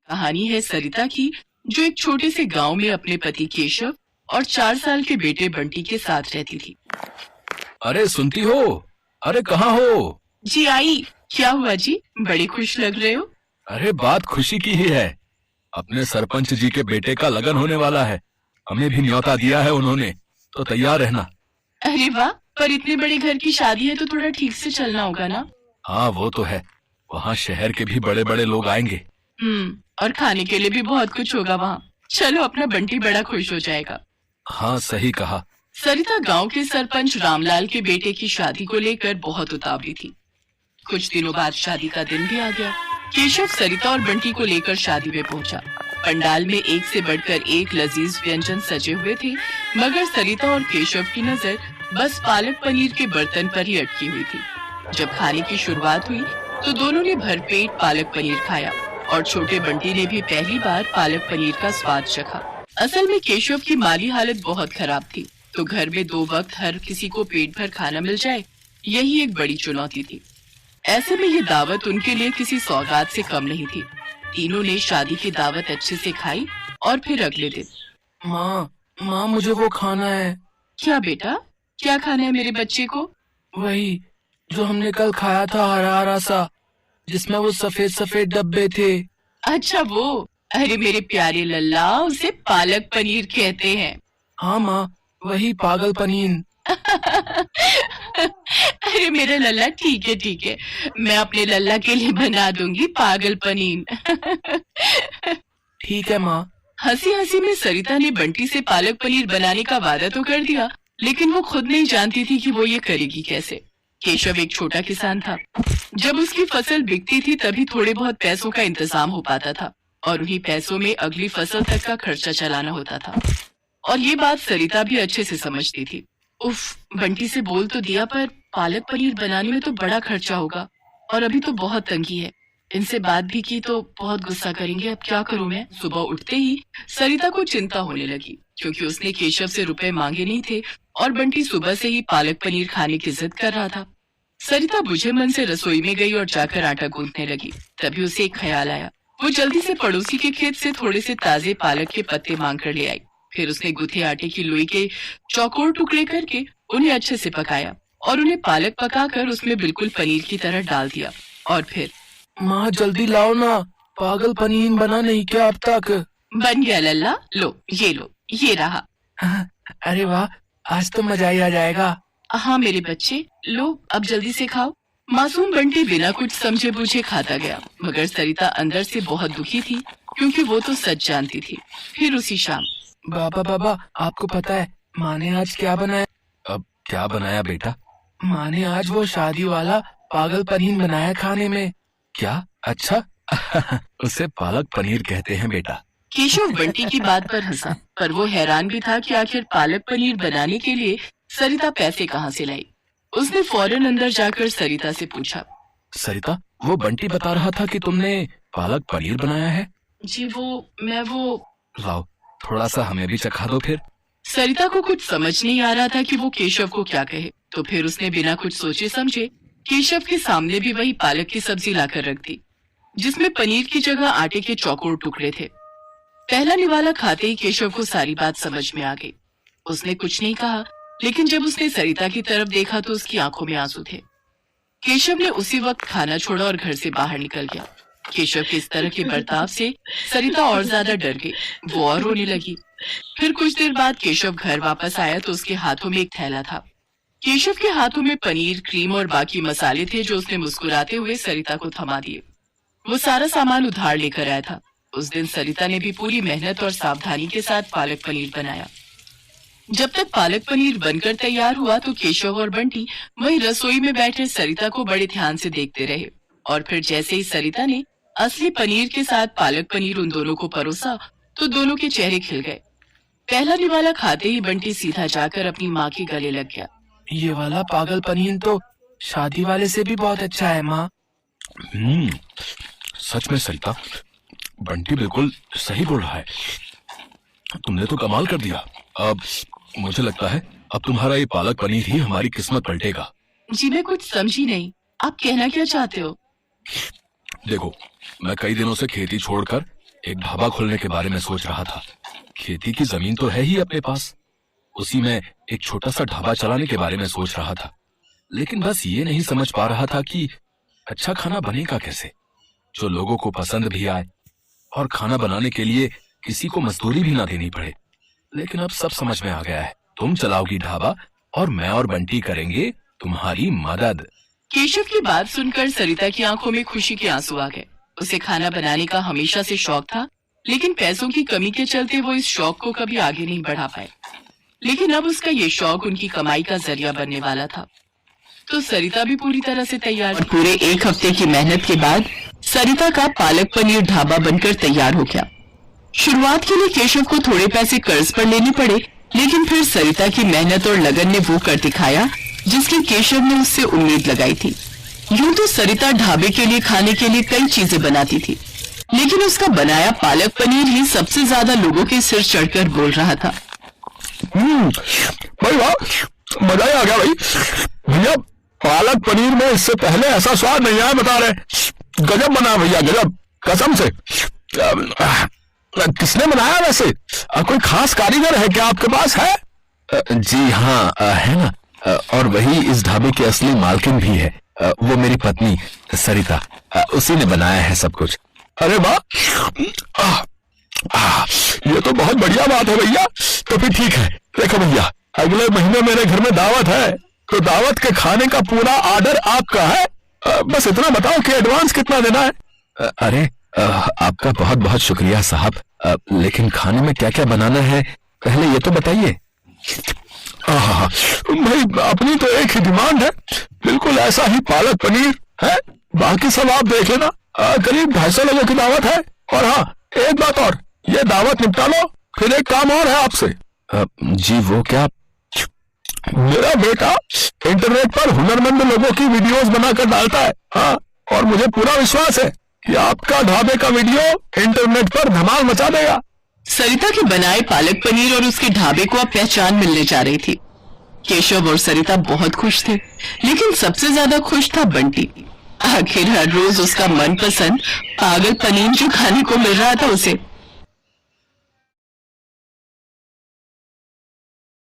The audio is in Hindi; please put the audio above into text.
कहानी है सरिता की, जो एक छोटे से गांव में अपने पति केशव और 4 साल के बेटे बंटी के साथ रहती थी। अरे सुनती हो? अरे कहाँ हो? जी आई। क्या हुआ जी, बड़े खुश लग रहे हो? अरे बात खुशी की ही है। अपने सरपंच जी के बेटे का लगन होने वाला है। हमें भी न्योता दिया है उन्होंने, तो तैयार रहना। अरे वाह, पर इतने बड़े घर की शादी है तो थोड़ा ठीक से चलना होगा ना। हाँ वो तो है, वहाँ शहर के भी बड़े बड़े लोग आएंगे। और खाने के लिए भी बहुत कुछ होगा वहाँ। चलो, अपना बंटी बड़ा खुश हो जाएगा। हाँ सही कहा। सरिता गांव के सरपंच रामलाल के बेटे की शादी को लेकर बहुत उतावली थी। कुछ दिनों बाद शादी का दिन भी आ गया। केशव सरिता और बंटी को लेकर शादी में पहुंचा। पंडाल में एक से बढ़कर एक लजीज व्यंजन सजे हुए थे, मगर सरिता और केशव की नजर बस पालक पनीर के बर्तन पर ही अटकी हुई थी। जब खाने की शुरुआत हुई तो दोनों ने भरपेट पालक पनीर खाया और छोटे बंटी ने भी पहली बार पालक पनीर का स्वाद चखा। असल में केशव की माली हालत बहुत खराब थी, तो घर में 2 वक्त हर किसी को पेट भर खाना मिल जाए, यही एक बड़ी चुनौती थी। ऐसे में ये दावत उनके लिए किसी सौगात से कम नहीं थी। तीनों ने शादी की दावत अच्छे से खाई और फिर अगले दिन, माँ मुझे वो खाना है। क्या बेटा, क्या खाना है मेरे बच्चे को? वही जो हमने कल खाया था, हरा हरा सा, जिसमें वो सफेद सफेद डब्बे थे। अच्छा वो, अरे मेरे प्यारे लल्ला, उसे पालक पनीर कहते हैं। हाँ माँ, वही पागल पनीर। अरे मेरे लल्ला, ठीक है, मैं अपने लल्ला के लिए बना दूंगी पागल पनीर। ठीक है माँ। हंसी हंसी में सरिता ने बंटी से पालक पनीर बनाने का वादा तो कर दिया, लेकिन वो खुद नहीं जानती थी कि वो ये करेगी कैसे। केशव एक छोटा किसान था। जब उसकी फसल बिकती थी तभी थोड़े बहुत पैसों का इंतजाम हो पाता था, और उन्हीं पैसों में अगली फसल तक का खर्चा चलाना होता था। और ये बात सरिता भी अच्छे से समझती थी। उफ, बंटी से बोल तो दिया, पर पालक पनीर बनाने में तो बड़ा खर्चा होगा, और अभी तो बहुत तंगी है। इनसे बात भी की तो बहुत गुस्सा करेंगे, अब क्या करूं मैं? सुबह उठते ही सरिता को चिंता होने लगी, क्योंकि उसने केशव से रुपए मांगे नहीं थे और बंटी सुबह से ही पालक पनीर खाने की जिद कर रहा था। सरिता बुझे मन से रसोई में गई और जाकर आटा गूंथने लगी। तभी उसे एक ख्याल आया। वो जल्दी से पड़ोसी के खेत से थोड़े से ताजे पालक के पत्ते मांग कर ले आई। फिर उसने गूथे आटे की लोई के चौकोर टुकड़े करके उन्हें अच्छे से पकाया और उन्हें पालक पकाकर उसमें बिल्कुल पनीर की तरह डाल दिया। और फिर, माँ जल्दी लाओ ना, पागल पनीर बना नहीं क्या अब तक? बन गया लल्ला, लो, ये रहा। अरे वाह, आज तो मजा ही आ जाएगा। हाँ मेरे बच्चे, लो अब जल्दी से खाओ। मासूम बंटी बिना कुछ समझे बूझे खाता गया, मगर सरिता अंदर से बहुत दुखी थी, क्योंकि वो तो सच जानती थी। फिर उसी शाम, बाबा आपको पता है माँ ने आज क्या बनाया? अब क्या बनाया बेटा? माँ ने आज वो शादी वाला पागल पनीर बनाया खाने में। क्या? अच्छा। उसे पालक पनीर कहते हैं बेटा। केशव बंटी की बात पर हंसा, पर वो हैरान भी था कि आखिर पालक पनीर बनाने के लिए सरिता पैसे कहाँ से लाई। उसने फौरन अंदर जाकर सरिता से पूछा, सरिता, वो बंटी बता रहा था कि तुमने पालक पनीर बनाया है। जी मैं लाओ, थोड़ा सा हमें भी चखा दो फिर। सरिता को कुछ समझ नहीं आ रहा था कि वो केशव को क्या कहे, तो फिर उसने बिना कुछ सोचे समझे केशव के सामने भी वही पालक की सब्जी लाकर रख दी, जिसमें पनीर की जगह आटे के चौकोर टुकड़े थे। पहला निवाला खाते ही केशव को सारी बात समझ में आ गई। उसने कुछ नहीं कहा, लेकिन जब उसने सरिता की तरफ देखा तो उसकी आंखों में आंसू थे। केशव ने उसी वक्त खाना छोड़ा और घर से बाहर निकल गया। केशव के इस तरह के बर्ताव से सरिता और ज्यादा डर गई। वो और रोने लगी। फिर कुछ देर बाद केशव घर वापस आया तो उसके हाथों में एक थैला था। केशव के हाथों में पनीर, क्रीम और बाकी मसाले थे, जो उसने मुस्कुराते हुए सरिता को थमा दिए। वो सारा सामान उधार लेकर आया था। उस दिन सरिता ने भी पूरी मेहनत और सावधानी के साथ पालक पनीर बनाया। जब तक पालक पनीर बनकर तैयार हुआ तो केशव और बंटी वही रसोई में बैठे सरिता को बड़े ध्यान से देखते रहे। और फिर जैसे ही सरिता ने असली पनीर के साथ पालक पनीर उन दोनों को परोसा तो दोनों के चेहरे खिल गए। पहला निवाला खाते ही बंटी सीधा जाकर अपनी माँ के गले लग गया। ये वाला पागल पनीर तो शादी वाले से भी बहुत अच्छा है माँ। सच में सरिता, बंटी बिल्कुल सही बोल रहा है। तुमने तो कमाल कर दिया। अब मुझे लगता है अब तुम्हारा ये पालक पनीर ही हमारी किस्मत पलटेगा। जी मैं कुछ समझी नहीं, आप कहना क्या चाहते हो? देखो, मैं कई दिनों से खेती छोड़कर एक ढाबा खोलने के बारे में सोच रहा था। खेती की जमीन तो है ही अपने पास, उसी में एक छोटा सा ढाबा चलाने के बारे में सोच रहा था। लेकिन बस ये नहीं समझ पा रहा था कि अच्छा खाना बनेगा कैसे, जो लोगों को पसंद भी आए और खाना बनाने के लिए किसी को मजदूरी भी ना देनी पड़े। लेकिन अब सब समझ में आ गया है। तुम चलाओगी ढाबा और मैं और बंटी करेंगे तुम्हारी मदद। केशव की बात सुनकर सरिता की आंखों में खुशी के आंसू आ गए। उसे खाना बनाने का हमेशा से शौक था, लेकिन पैसों की कमी के चलते वो इस शौक को कभी आगे नहीं बढ़ा पाए। लेकिन अब उसका ये शौक उनकी कमाई का जरिया बनने वाला था, तो सरिता भी पूरी तरह से तैयार थी। पूरे एक हफ्ते की मेहनत के बाद सरिता का पालक पनीर ढाबा बनकर तैयार हो गया। शुरुआत के लिए केशव को थोड़े पैसे कर्ज पर लेने पड़े, लेकिन फिर सरिता की मेहनत और लगन ने वो कर दिखाया जिसकी केशव ने उससे उम्मीद लगाई थी। यूं तो सरिता ढाबे के लिए खाने के लिए कई चीजें बनाती थी, लेकिन उसका बनाया पालक पनीर ही सबसे ज्यादा लोगों के सिर चढ़कर बोल रहा था। भाई वाह, मजा ही आ गया भाई। भैया पालक पनीर में इससे पहले ऐसा स्वाद नहीं आया, बता रहे। गजब बना भैया, गजब, कसम से। किसने बनाया वैसे? कोई खास कारीगर है क्या आपके पास? है? जी हाँ, है ना। और वही इस ढाबे की असली मालकिन भी है। वो मेरी पत्नी सरिता, उसी ने बनाया है सब कुछ। अरे वाह, ये तो बहुत बढ़िया बात है भैया। तो फिर ठीक है, देखो भैया, अगले महीने मेरे घर में दावत है, तो दावत के खाने का पूरा ऑर्डर आपका है। बस इतना बताओ कि एडवांस कितना देना है। अरे आपका बहुत बहुत शुक्रिया साहब, लेकिन खाने में क्या क्या बनाना है पहले ये तो बताइए। भाई अपनी तो एक ही डिमांड है, बिल्कुल ऐसा ही पालक पनीर है, बाकी सब आप देख लेना। करीब 250 लोगों की दावत है। और हाँ, एक बात और, ये दावत निपटा लो, फिर एक काम और है आपसे। जी वो क्या? मेरा बेटा इंटरनेट पर हुनरमंद लोगों की वीडियोस बनाकर डालता है। हाँ, और मुझे पूरा विश्वास है कि आपका ढाबे का वीडियो इंटरनेट पर धमाल मचा देगा। सरिता के बनाए पालक पनीर और उसके ढाबे को अब पहचान मिलने जा रही थी। केशव और सरिता बहुत खुश थे, लेकिन सबसे ज्यादा खुश था बंटी। आखिर हर रोज उसका मनपसंद पागल पनीर जो खाने को मिल रहा था उसे।